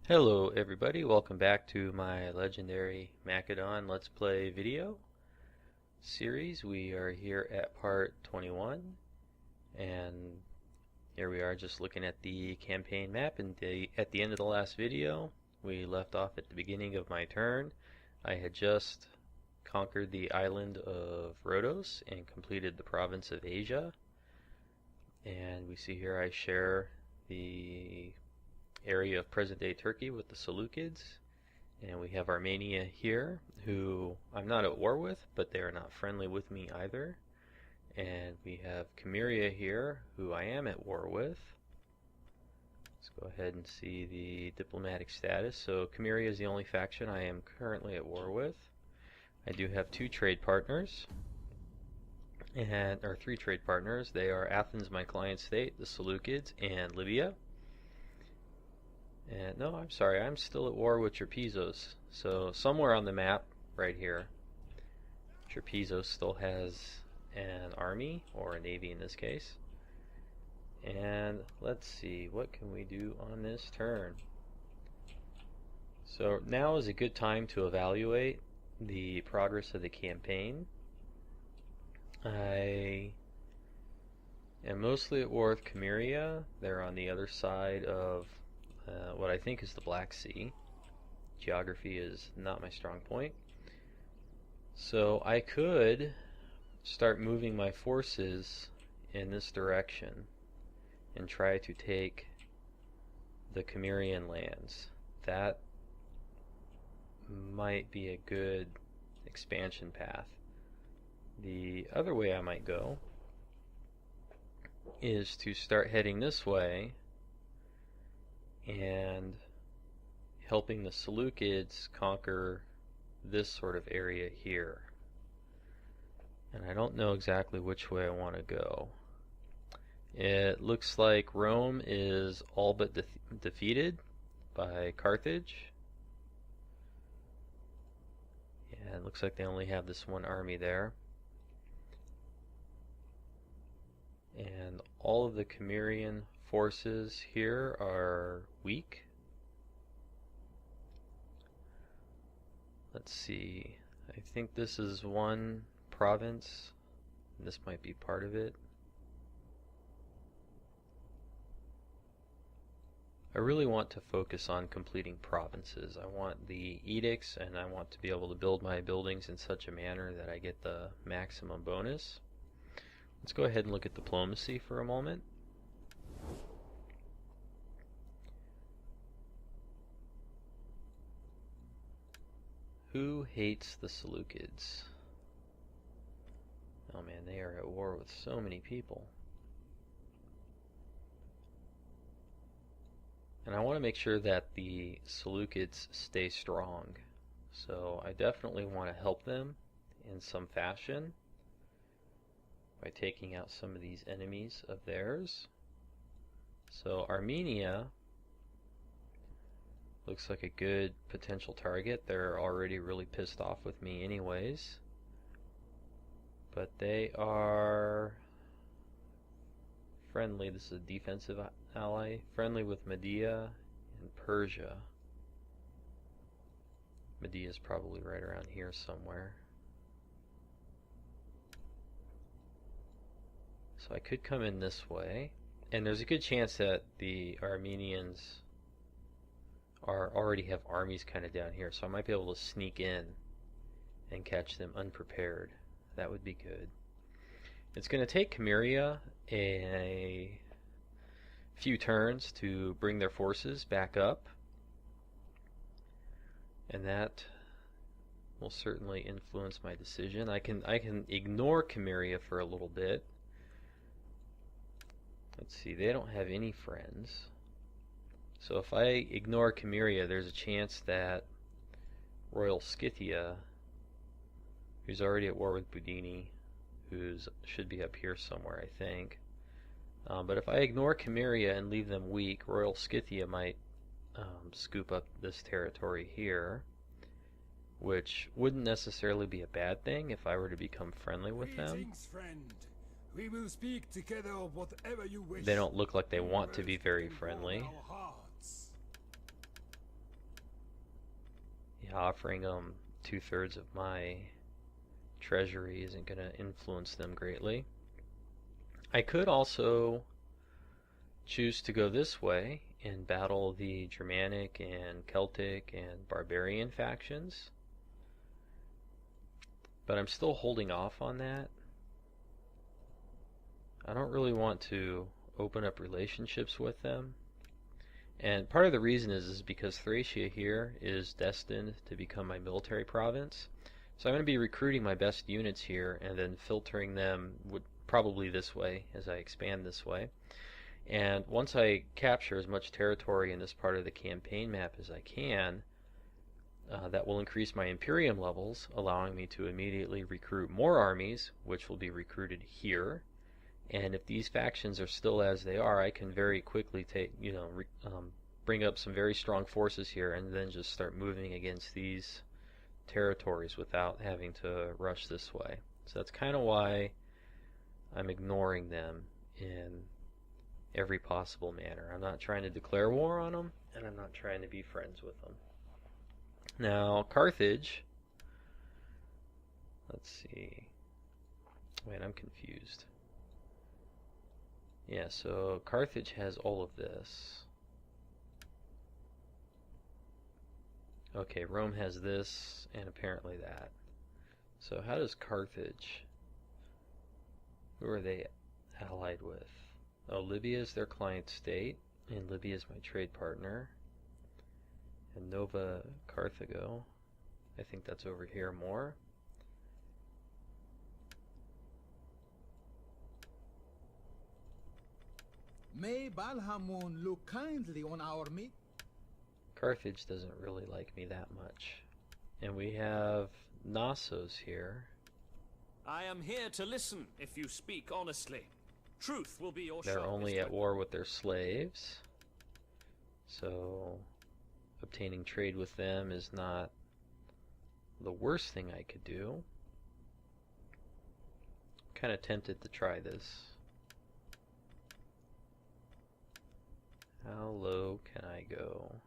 Hello everybody, welcome back to my legendary Macedon Let's Play video series. We are here at part 21 and here we are just looking at the campaign map, and at the end of the last video we left off at the beginning of my turn. I had just conquered the island of Rhodos and completed the province of Asia, and we see here I share the area of present-day Turkey with the Seleucids, and we have Armenia here, who I'm not at war with, but they are not friendly with me either. And we have Cimmeria here, who I am at war with. Let's go ahead and see the diplomatic status. So Cimmeria is the only faction I am currently at war with. I do have two trade partners, or three trade partners. They are Athens, my client state, the Seleucids, and Libya. And no, I'm sorry, I'm still at war with Trapezos. So somewhere on the map, right here, Trapezos still has an army, or a navy in this case. And let's see, what can we do on this turn? So now is a good time to evaluate the progress of the campaign. I am mostly at war with Cimmeria. They're on the other side of what I think is the Black Sea. Geography is not my strong point. So I could start moving my forces in this direction and try to take the Cimmerian lands. That might be a good expansion path. The other way I might go is to start heading this way and helping the Seleucids conquer this sort of area here. And I don't know exactly which way I want to go. It looks like Rome is all but defeated by Carthage. Yeah, it looks like they only have this one army there. And all of the Cimmerian forces here are weak. Let's see, I think this is one province. This might be part of it. I really want to focus on completing provinces. I want the edicts, and I want to be able to build my buildings in such a manner that I get the maximum bonus. Let's go ahead and look at diplomacy for a moment. Who hates the Seleucids? Oh man, they are at war with so many people. And I want to make sure that the Seleucids stay strong. So I definitely want to help them in some fashion by taking out some of these enemies of theirs. So Armenia looks like a good potential target. They're already really pissed off with me anyways. But they are friendly. This is a defensive ally. Friendly with Media and Persia. Media is probably right around here somewhere. So I could come in this way. And there's a good chance that the Armenians already have armies kind of down here, so I might be able to sneak in and catch them unprepared. That would be good. It's going to take Cimmeria a few turns to bring their forces back up, and that will certainly influence my decision. I can ignore Cimmeria for a little bit. Let's see, they don't have any friends. So if I ignore Cimmeria, there's a chance that Royal Scythia, who's already at war with Budini, should be up here somewhere, I think. But if I ignore Cimmeria and leave them weak, Royal Scythia might scoop up this territory here, which wouldn't necessarily be a bad thing if I were to become friendly with them. Greetings, friend. We will speak together of whatever you wish. They don't look like they want to be very friendly. offering them 2/3 of my treasury isn't going to influence them greatly. I could also choose to go this way and battle the Germanic and Celtic and barbarian factions, but I'm still holding off on that. I don't really want to open up relationships with them, and part of the reason is because Thracia here is destined to become my military province, so I'm going to be recruiting my best units here and then filtering them probably this way as I expand this way. And once I capture as much territory in this part of the campaign map as I can, that will increase my Imperium levels, allowing me to immediately recruit more armies, which will be recruited here. And if these factions are still as they are, I can very quickly bring up some very strong forces here and then just start moving against these territories without having to rush this way. So that's kind of why I'm ignoring them in every possible manner. I'm not trying to declare war on them, and I'm not trying to be friends with them. Now, Carthage, let's see. Wait, I'm confused. Yeah, so Carthage has all of this. Okay, Rome has this, and apparently that. So how does Carthage, who are they allied with? Oh, Libya is their client state, and Libya is my trade partner. And Nova Carthago, I think that's over here more. May Balhamun look kindly on our meat? Carthage doesn't really like me that much. And we have Knossos here. I am here to listen if you speak honestly. Truth will be your They're sharpest only at weapon. war with their slaves. So obtaining trade with them is not the worst thing I could do. I'm kind of tempted to try this. How low can I go?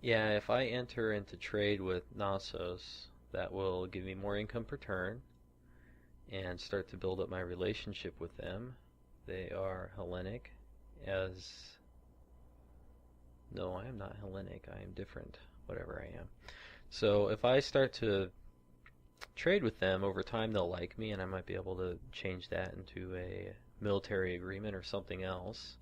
Yeah, if I enter into trade with Knossos, that will give me more income per turn and start to build up my relationship with them. They are Hellenic, as... No, I am not Hellenic, I am different, whatever I am. So if I start to trade with them, over time they'll like me, and I might be able to change that into a military agreement or something else.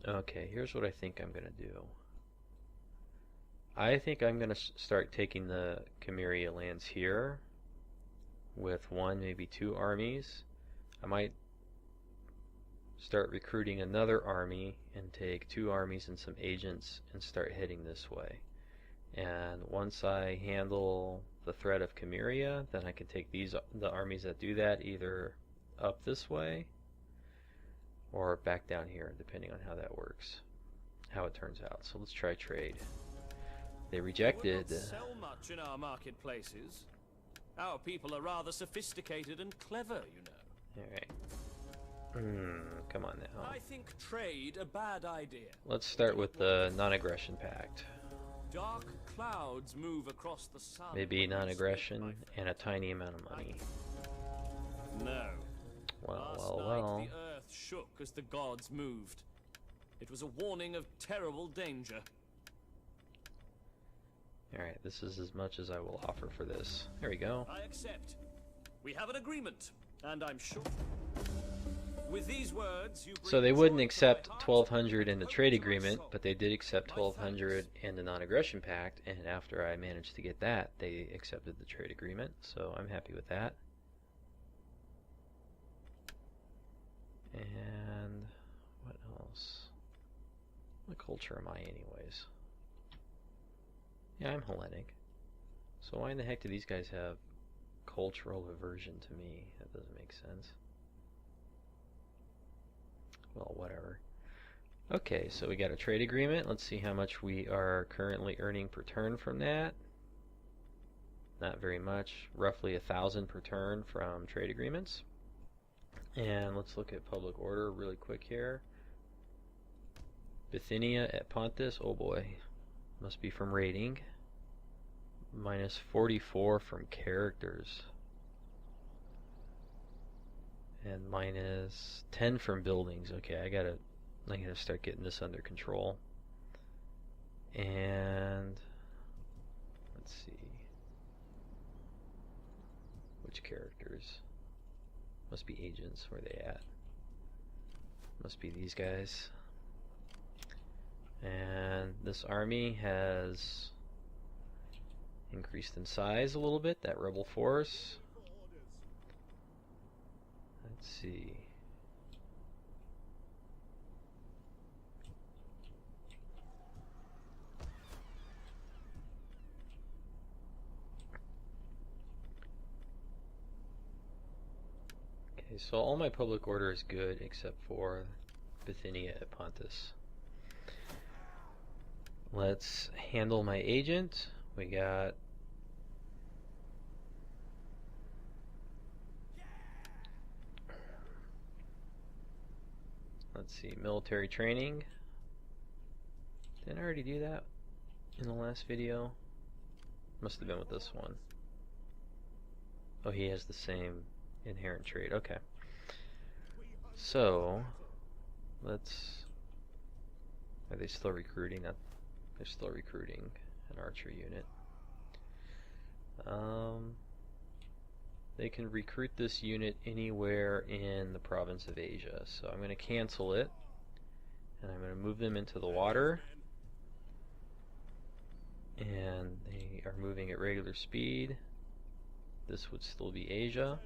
Okay, here's what I think I'm going to do. I think I'm going to start taking the Cimmeria lands here with one, maybe two armies. I might start recruiting another army and take two armies and some agents and start heading this way. And once I handle the threat of Cimmeria, then I can take the armies that do that either up this way or back down here, depending on how that works, how it turns out. So let's try trade. They rejected. We will not sell much in our marketplaces. Our people are rather sophisticated and clever, you know. Alright. Come on now. I think trade a bad idea. Let's start with the non-aggression pact. Dark clouds move across the sun. Maybe non-aggression and a tiny amount of money. No. Well, Last night the earth shook as the gods moved. It was a warning of terrible danger. Alright, this is as much as I will offer for this. There we go. I accept. We have an agreement, and I'm sure. With these words, you So they wouldn't accept 1,200 in the trade agreement, but they did accept 1,200 in the non-aggression pact, and after I managed to get that, they accepted the trade agreement, so I'm happy with that. And what else? What culture am I anyways? Yeah, I'm Hellenic. So why in the heck do these guys have cultural aversion to me? That doesn't make sense. Well, whatever. Okay, so we got a trade agreement. Let's see how much we are currently earning per turn from that. not very much, roughly 1,000 per turn from trade agreements. And let's look at public order really quick here. Bithynia at Pontus, oh boy, must be from raiding. Minus 44 from characters. And minus 10 from buildings. Okay, I gotta start getting this under control. And let's see. Which characters? Must be agents. Where are they at? Must be these guys. And this army has increased in size a little bit, that rebel force. Let's see. Okay, so all my public order is good except for Bithynia at Pontus. Let's handle my agent. We got let's see, military training. Didn't I already do that in the last video? Must have been with this one. Oh, he has the same inherent trait. Okay. So, let's... Are they still recruiting? They're still recruiting an archer unit. They can recruit this unit anywhere in the province of Asia. So I'm going to cancel it. And I'm going to move them into the water. And they are moving at regular speed. This would still be Asia.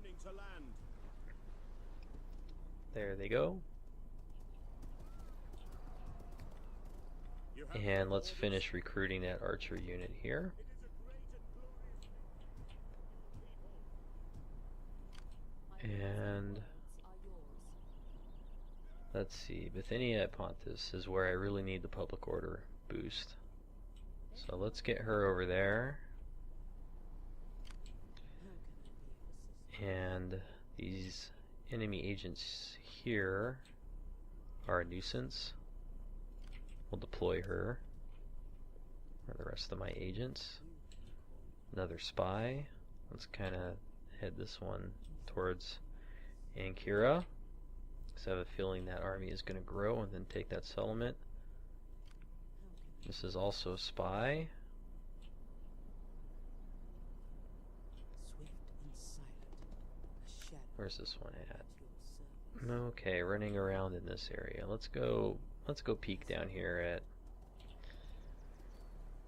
There they go. And let's finish recruiting that archer unit here. And let's see, Bithynia at Pontus is where I really need the public order boost. So let's get her over there. And these enemy agents here are a nuisance. We'll deploy her. Or the rest of my agents. Another spy. Let's kind of head this one towards Ankara, because I have a feeling that army is going to grow and then take that settlement. This is also a spy. Where's this one at? Okay, running around in this area. Let's go peek down here at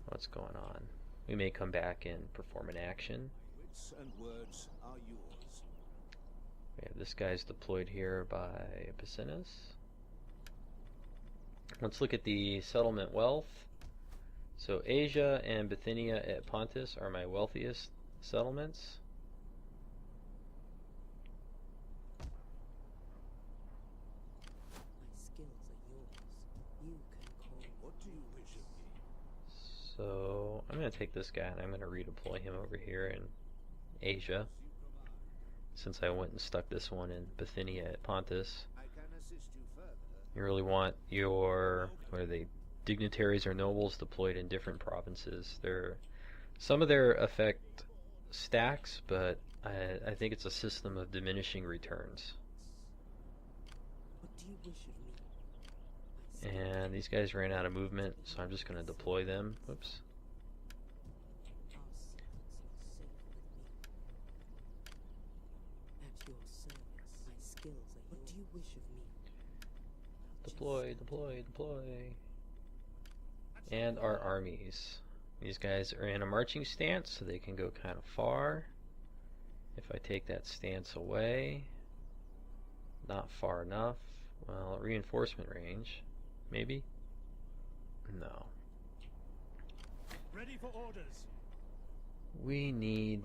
what's going on. We may come back and perform an action. Wits and words are yours. We have this guy's deployed here by Picinus. Let's look at the settlement wealth. So Asia and Bithynia at Pontus are my wealthiest settlements. So I'm going to take this guy and I'm going to redeploy him over here in Asia, since I went and stuck this one in Bithynia at Pontus. You really want your, what are they, dignitaries or nobles deployed in different provinces. Some of their effect stacks, but I think it's a system of diminishing returns. What do you wish of me? And these guys ran out of movement, so I'm just going to deploy them. Whoops. What do you wish of me? Deploy, deploy, deploy. And our armies. These guys are in a marching stance, so they can go kind of far. If I take that stance away, not far enough. Well, reinforcement range. Maybe? No. Ready for orders. We need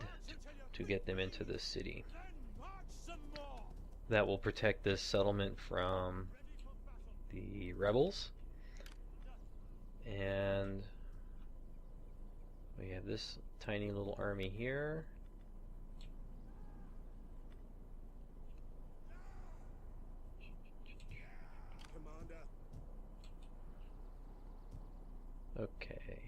to get them into this city. That will protect this settlement from the rebels. And we have this tiny little army here. Okay.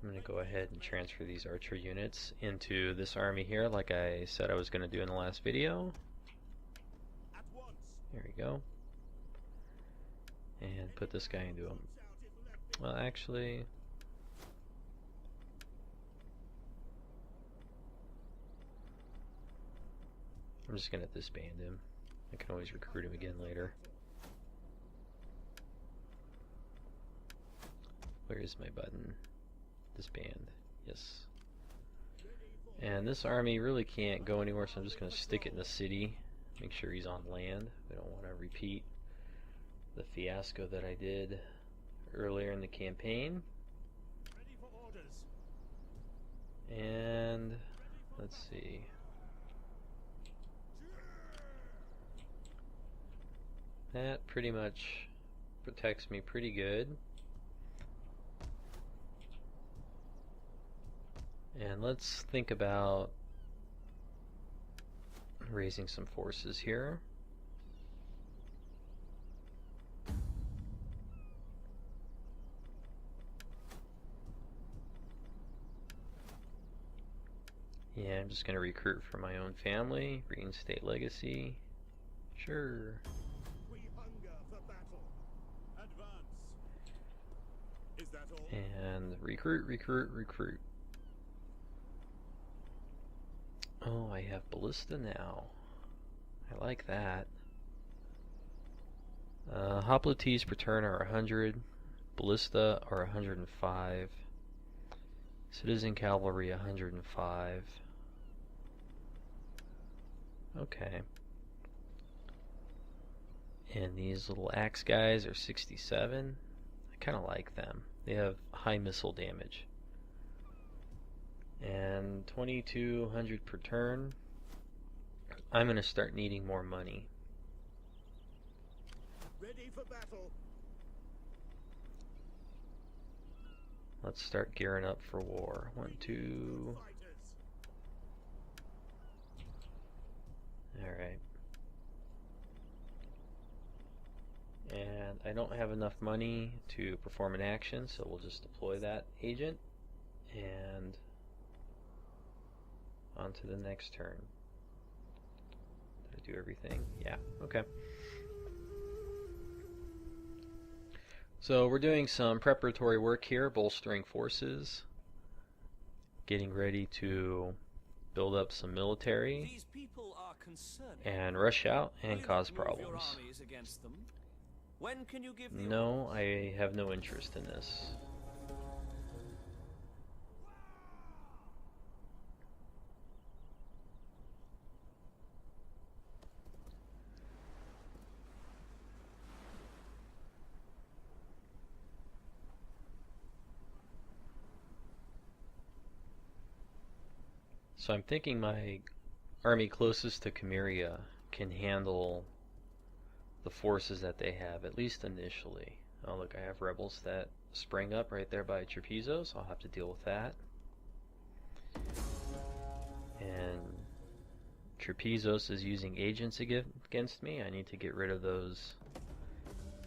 I'm going to go ahead and transfer these archer units into this army here like I said I was going to do in the last video. There we go. And put this guy into him. Well, actually, I'm just going to disband him. I can always recruit him again later. Where is my button? Disband. Yes. And this army really can't go anywhere, so I'm just going to stick it in the city. Make sure he's on land. We don't want to repeat the fiasco that I did earlier in the campaign. And let's see. That pretty much protects me pretty good. And let's think about raising some forces here. Yeah, I'm just going to recruit for my own family, reinstate legacy. Sure. We hunger for battle. Advance. Is that all? And recruit. Oh, I have ballista now. I like that. Hoplites per turn are 100. Ballista are 105. Citizen cavalry 105. Okay. And these little axe guys are 67. I kind of like them. They have high missile damage. And 2200 per turn. I'm going to start needing more money. Ready for battle. Let's start gearing up for war. 1, 2. Alright. And I don't have enough money to perform an action, so we'll just deploy that agent. And on to the next turn. Did I do everything? Yeah, okay. So we're doing some preparatory work here, bolstering forces, getting ready to build up some military, These people are concerning. and rush out and Will cause you move your problems. armies against them? When can you give the No, orders? I have no interest in this. So I'm thinking my army closest to Cimmeria can handle the forces that they have, at least initially. Oh look, I have rebels that sprang up right there by Trapezos. I'll have to deal with that. And Trapezos is using agents against me. I need to get rid of those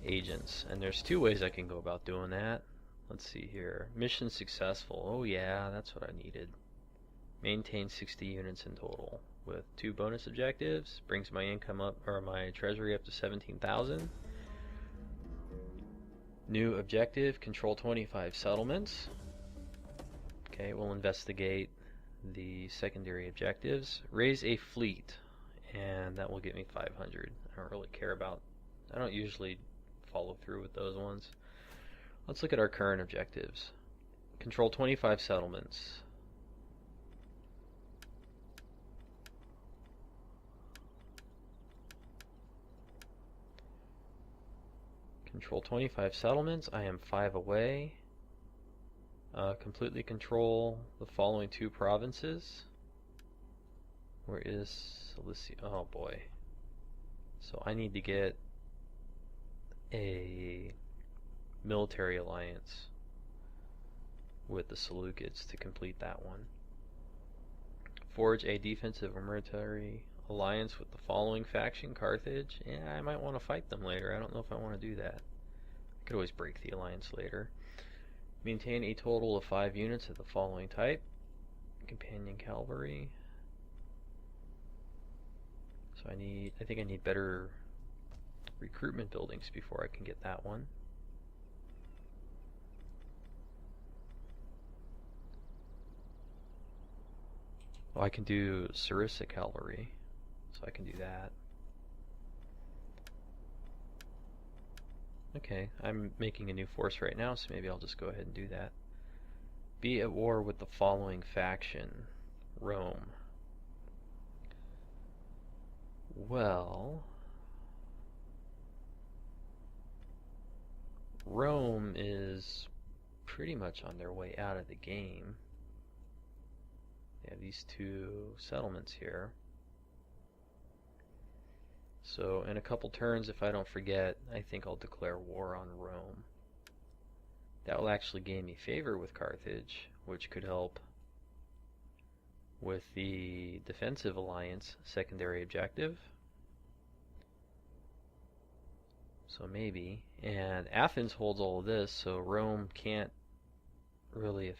agents. And there's two ways I can go about doing that. Let's see here. Mission successful. Oh yeah, that's what I needed. Maintain 60 units in total with 2 bonus objectives. Brings my income up, or my treasury up to 17,000. New objective, control 25 settlements. Okay, we'll investigate the secondary objectives. Raise a fleet, and that will get me 500. I don't really care about, I don't usually follow through with those ones. Let's look at our current objectives. Control 25 settlements. Control 25 settlements. I am 5 away. Completely control the following 2 provinces. Where is Cilicia? Oh boy. So I need to get a military alliance with the Seleucids to complete that one. Forge a defensive or military alliance with the following faction: Carthage. Yeah, I might want to fight them later. I don't know if I want to do that. I could always break the alliance later. Maintain a total of 5 units of the following type: companion cavalry. So I think I need better recruitment buildings before I can get that one. Oh, I can do Sarissa cavalry, so I can do that. Okay, I'm making a new force right now, so maybe I'll just go ahead and do that. Be at war with the following faction: Rome. Well, Rome is pretty much on their way out of the game. They have these 2 settlements here. So in a couple turns, if I don't forget, I think I'll declare war on Rome. That will actually gain me favor with Carthage, which could help with the defensive alliance secondary objective. So maybe. And Athens holds all of this, so Rome can't really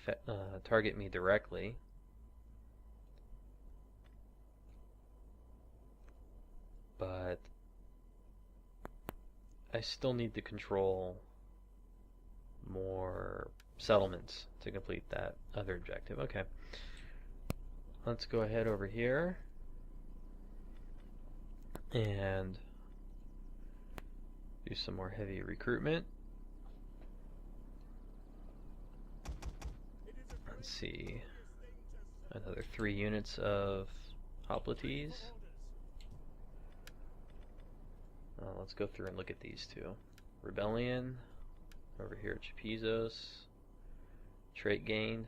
target me directly. But I still need to control more settlements to complete that other objective. Okay. Let's go ahead over here and do some more heavy recruitment. Let's see. Another 3 units of hoplites. Let's go through and look at these 2. Rebellion, over here at Chapizos. Trait gained.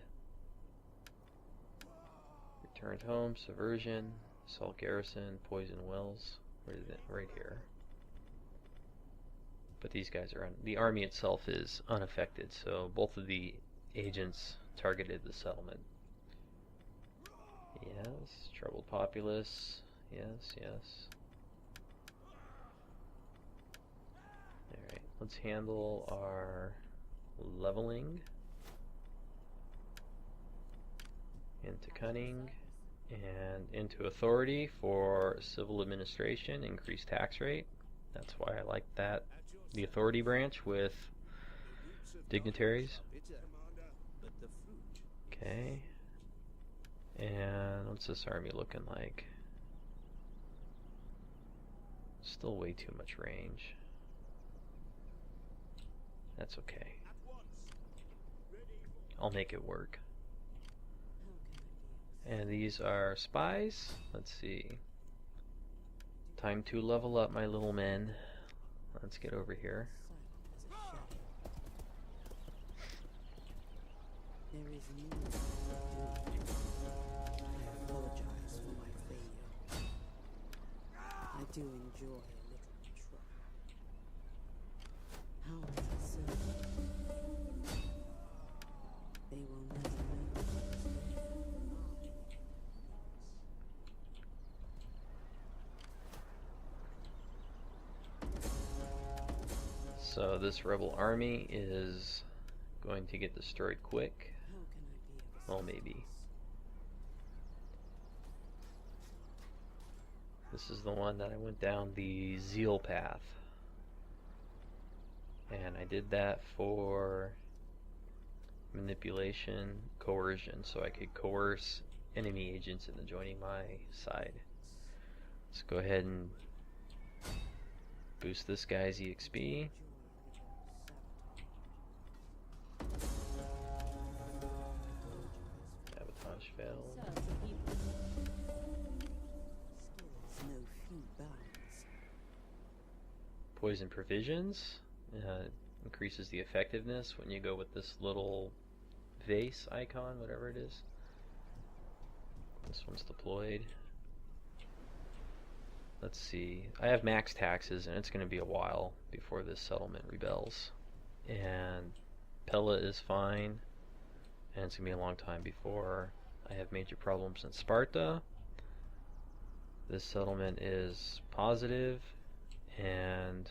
Returned home, subversion, assault garrison, poison wells. Where is it? Right here. But these guys are the army itself is unaffected, so both of the agents targeted the settlement. Yes, troubled populace. Yes, yes. Alright, let's handle our leveling into cunning and into authority for civil administration, increased tax rate. That's why I like that, the authority branch with dignitaries. Okay. And what's this army looking like? Still way too much range. That's okay. I'll make it work. And these are spies. Let's see. Time to level up, my little men. Let's get over here. There is news to do. I apologize for my failure. I do enjoy a little trouble. How may I serve? They will never know what is there. So this rebel army is going to get destroyed quick. How can I be of Well, maybe. This is the one that I went down the zeal path. And I did that for manipulation, coercion, so I could coerce enemy agents into joining my side. Let's go ahead and boost this guy's EXP. Sabotage failed. skills know few bounds? Poison provisions increases the effectiveness when you go with this little vase icon, whatever it is. This one's deployed. Let's see. I have max taxes, and it's going to be a while before this settlement rebels. And Pella is fine, and it's going to be a long time before I have major problems in Sparta. This settlement is positive, and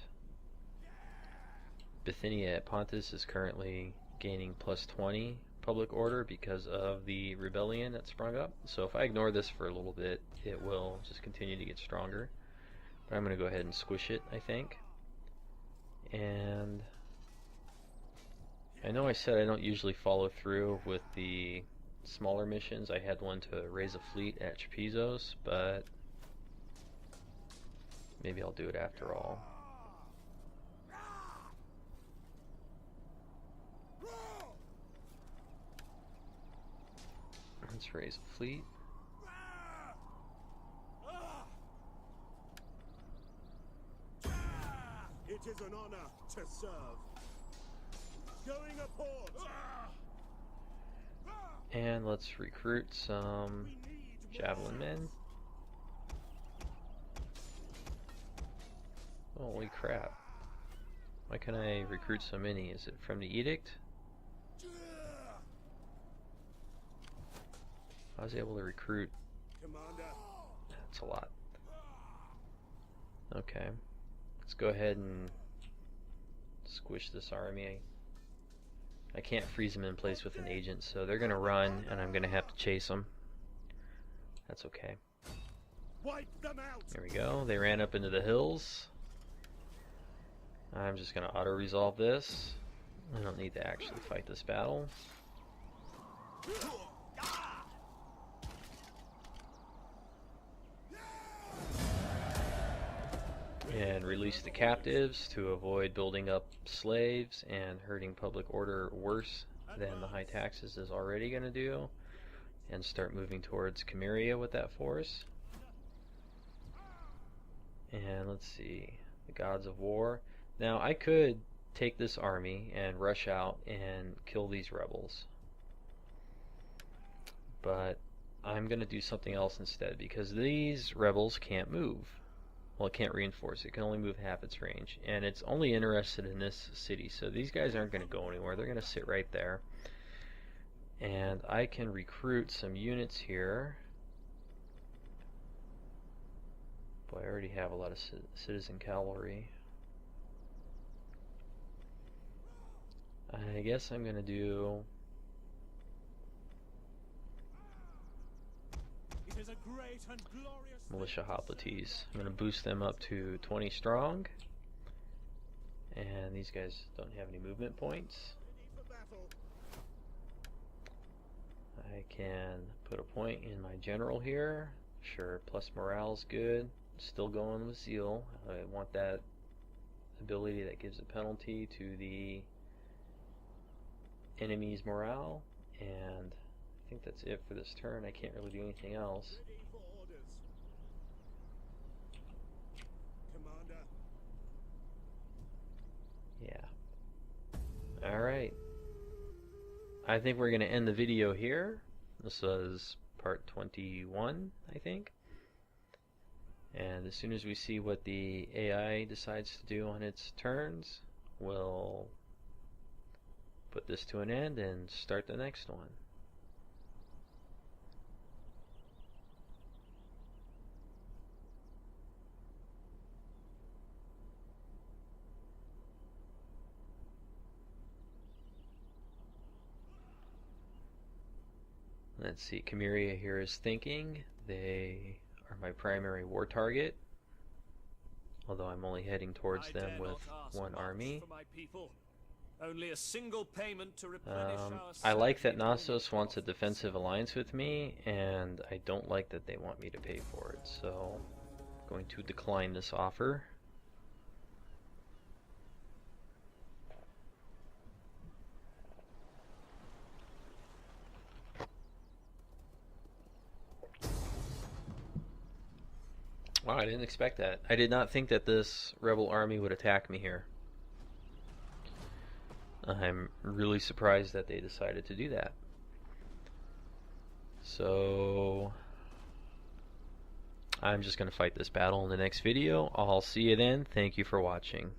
Bithynia at Pontus is currently gaining plus 20 public order because of the rebellion that sprung up. So if I ignore this for a little bit, it will just continue to get stronger. But I'm going to go ahead and squish it, I think. And I know I said I don't usually follow through with the smaller missions. I had one to raise a fleet at Trapezos, but maybe I'll do it after all. Let's raise a fleet. It is an honor to serve. Going a port. And let's recruit some javelin men. Holy crap. Why can I recruit so many? Is it from the edict? I was able to recruit. Commander. That's a lot. Okay. Let's go ahead and squish this army. I can't freeze them in place with an agent, so they're going to run, and I'm going to have to chase them. That's okay. Wipe them out. There we go. They ran up into the hills. I'm just going to auto-resolve this. I don't need to actually fight this battle. And release the captives to avoid building up slaves and hurting public order worse than the high taxes is already going to do, and start moving towards Cimmeria with that force. And let's see, the gods of war. Now I could take this army and rush out and kill these rebels, but I'm going to do something else instead, because these rebels can't move. Well, it can't reinforce. It can only move half its range, and it's only interested in this city. So these guys aren't going to go anywhere. They're going to sit right there. And I can recruit some units here. Boy, I already have a lot of citizen cavalry. I guess I'm going to do... It is a great and glorious militia hoplites. I'm going to boost them up to 20 strong. And these guys don't have any movement points. ready for battle. I can put a point in my general here. Sure, plus morale's good. Still going with zeal. I want that ability that gives a penalty to the enemy's morale. And I think that's it for this turn. I can't really do anything else. Ready for orders. Commander. Yeah. Alright. I think we're going to end the video here. This was part 21, I think. And as soon as we see what the AI decides to do on its turns, we'll put this to an end and start the next one. Let's see, Cimmeria here is thinking. They are my primary war target, although I'm only heading towards I them dare with not ask one much army. for my people. Only a single payment to replenish our I like that sadly Knossos wants a diminished defensive alliance with me, and I don't like that they want me to pay for it, so I'm going to decline this offer. Wow, I didn't expect that. I did not think that this rebel army would attack me here. I'm really surprised that they decided to do that. So I'm just going to fight this battle in the next video. I'll see you then. Thank you for watching.